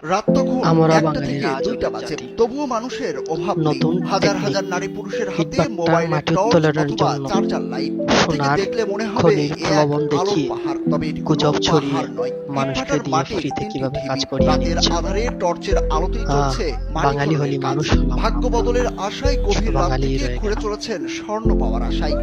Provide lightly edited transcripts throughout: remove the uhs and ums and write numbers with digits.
রাত তখন আমরা 1টা বাঙালিরা থেকে 2টা আজবের বাজে, জাতি। তবুও মানুষের অভাব নেই। নতুন হাজার টেকনিক, হাজার নারী পুরুষের হাতে ইটভাটা মোবাইলের মাটি টর্চ উত্তোলনের অথবা জন্য চার্জার লাইট। দূর থেকে সোনার দেখলে মনে হবে খনির এ এক প্রলোভন আলোর দেখিয়ে পাহাড়, তবে এটি কোনো গুজব ছড়িয়ে পাহাড় নয়। মানুষকে ইটভাটার দিয়ে মাটির ফ্রিতে 3টি কিভাবে কাজ ঢিবি। করিয়ে রাতের নিচ্ছে। আধারে টর্চের আলোতেই চলছে মাটি বাঙালি হলি খননের কাজ। মানুষ হলাম ভাগ্য আমরা। বদলের আশায় শুধু গভীর রাত বাঙালিই থেকে রয়ে ঘুরে গেলাম। চলেছেন স্বর্ণ পাওয়ার আশায়।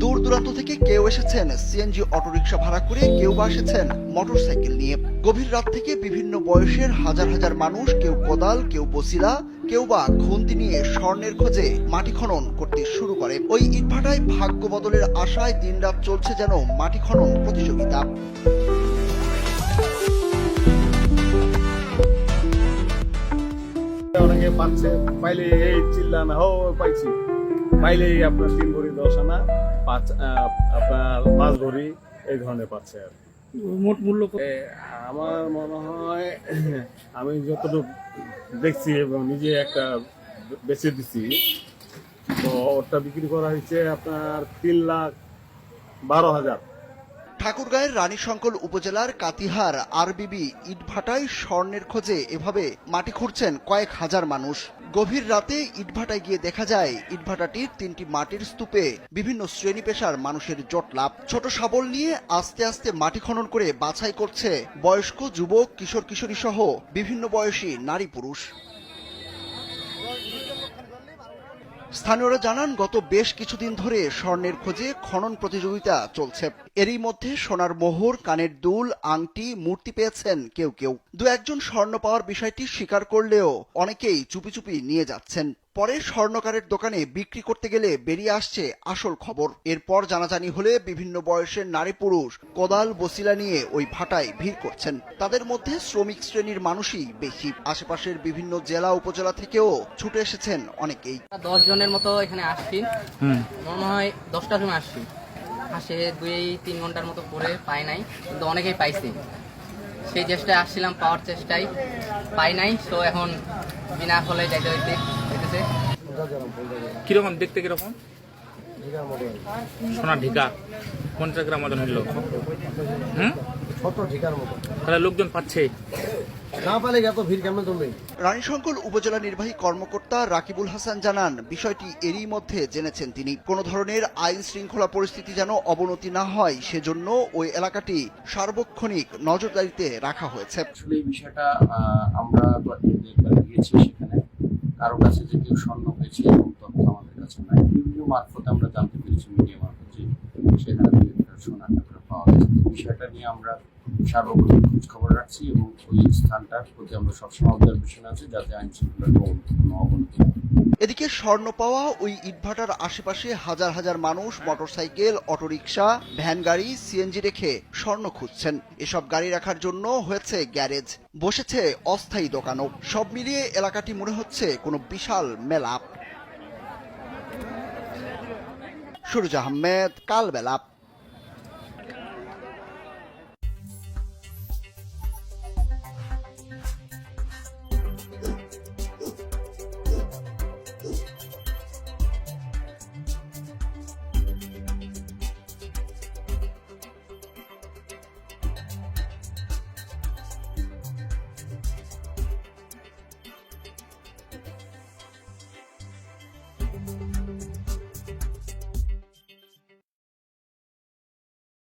দূর দূরান্ত থেকে কেউ এসেছেন সিএনজি অটোরিকশা ভাড়া করে, কেউ বা এসেছেন মোটরসাইকেল নিয়ে। গভীর রাত থেকে বিভিন্ন বয়সের হাজার হাজার মানুষ, কেউ কোদাল, কেউ বসিলা, কেউ বা খুন্তি নিয়ে স্বর্ণের খোঁজে মাটি খনন করতে শুরু করে। ওই ইটভাটায় ভাগ্য বদলের আশায় দিনরাত চলছে যেন মাটি খনন প্রতিযোগিতা। অনেকে পাচ্ছে, পাইলে এই চিল্লা না হো পাইছি, পাইলেই আপনার 3 ভরি 10 আনা, আপনার 5 ভরি এই ধরনের পাচ্ছে আর মোট মূল্য আমার মনে হয় আমি যতটুকু দেখছি এবং নিজে একটা বেচে দিছি, তো ওটা বিক্রি করা হয়েছে আপনার 3,12,000। ঠাকুরগাঁয়ের রানীশঙ্কল উপজেলার কাতিহার আরবিবি ইটভাটায় স্বর্ণের খোঁজে এভাবে মাটি খুঁড়ছেন কয়েক হাজার মানুষ। গভীর রাতে ইটভাটায় গিয়ে দেখা যায় ইটভাটাটির 3টি মাটির স্তূপে বিভিন্ন শ্রেণী পেশার মানুষের জটলাভ। ছোট শাবল নিয়ে আস্তে আস্তে মাটি খনন করে বাছাই করছে বয়স্ক, যুবক, কিশোর কিশোরী সহ বিভিন্ন বয়সী নারী পুরুষ। স্থানীয়রা জানান, গত বেশ কিছুদিন ধরে স্বর্ণের খোঁজে খনন প্রতিযোগিতা চলছে। এরই মধ্যে সোনার মোহর, কানের দুল, আংটি, মূর্তি পেয়েছেন কেউ কেউ। দু একজন স্বর্ণ পাওয়ার বিষয়টি স্বীকার করলেও অনেকেই চুপি চুপি নিয়ে যাচ্ছেন। পরে স্বর্ণকারের দোকানে বিক্রি করতে গেলে বেরিয়ে আসছে আসল খবর। এরপর জানাজানি হলে বিভিন্ন বয়সের নারী পুরুষ কোদাল, বসিলা নিয়ে ওই ভাটায় ভিড় করছেন। তাদের মধ্যে শ্রমিক শ্রেণীর মানুষই বেশি। আশেপাশের বিভিন্ন জেলা উপজেলা থেকেও ছুটে এসেছেন অনেকেই। 10 জনের মতো এখানে আসছি, মনে হয় 10টার সময় আসছি। আসে 2-3 ঘন্টার মতো পরে পাই নাই, কিন্তু অনেকেই পাইছি। সেই চেষ্টায় আসছিলাম, পাওয়ার চেষ্টায় পাই নাই। তো এখন বিনা ফলে যাইতে হইতেছে। কিরকম দেখতে, কিরকম সোনার ঢিকা 50 গ্রাম মতন হইল। ছোট ঢিকার মতো তাহলে লোকজন পাচ্ছে না, পালে এত ভিড় কেমন চলবে? রানীশঙ্কল উপজেলা নির্বাহী কর্মকর্তা রাকিবুল হাসান জানান, বিষয়টি এরই মধ্যে জেনেছেন তিনি। কোনো ধরনের আইন শৃঙ্খলা পরিস্থিতি যেন অবনতি না হয়, সেজন্য ওই এলাকাটি সার্বক্ষণিক নজরদারিতে রাখা হয়েছে। আসলে এই বিষয়টা আমরা গিয়েছি, সেখানে কারো কাছে যে কেউ স্বর্ণ পেয়েছে এরকম তথ্য আমাদের কাছে নাই। বিভিন্ন মারফতে আমরা জানতে পেরেছি, মিডিয়া মারফত, যে সেখানে সোনার টুকরা পাওয়া গেছে। তো বিষয়টা নিয়ে আমরা সার্বক্ষণিক খোঁজ খবর রাখছি এবং ওই স্থানটার প্রতি আমরা সবসময় অবজারভেশন আছে, যাতে আইন শৃঙ্খলার কোনো অবনতি হয়। এদিকে স্বর্ণ পাওয়া ওই ইটভাটার আশেপাশে হাজার হাজার মানুষ মোটরসাইকেল, অটোরিকশা, ভ্যান গাড়ি, সিএনজি রেখে স্বর্ণ খুঁজছেন। এসব গাড়ি রাখার জন্য হয়েছে গ্যারেজ, বসেছে অস্থায়ী দোকানও। সব মিলিয়ে এলাকাটি মনে হচ্ছে কোনো বিশাল মেলা। সুরজ আহমেদ, কালবেলা।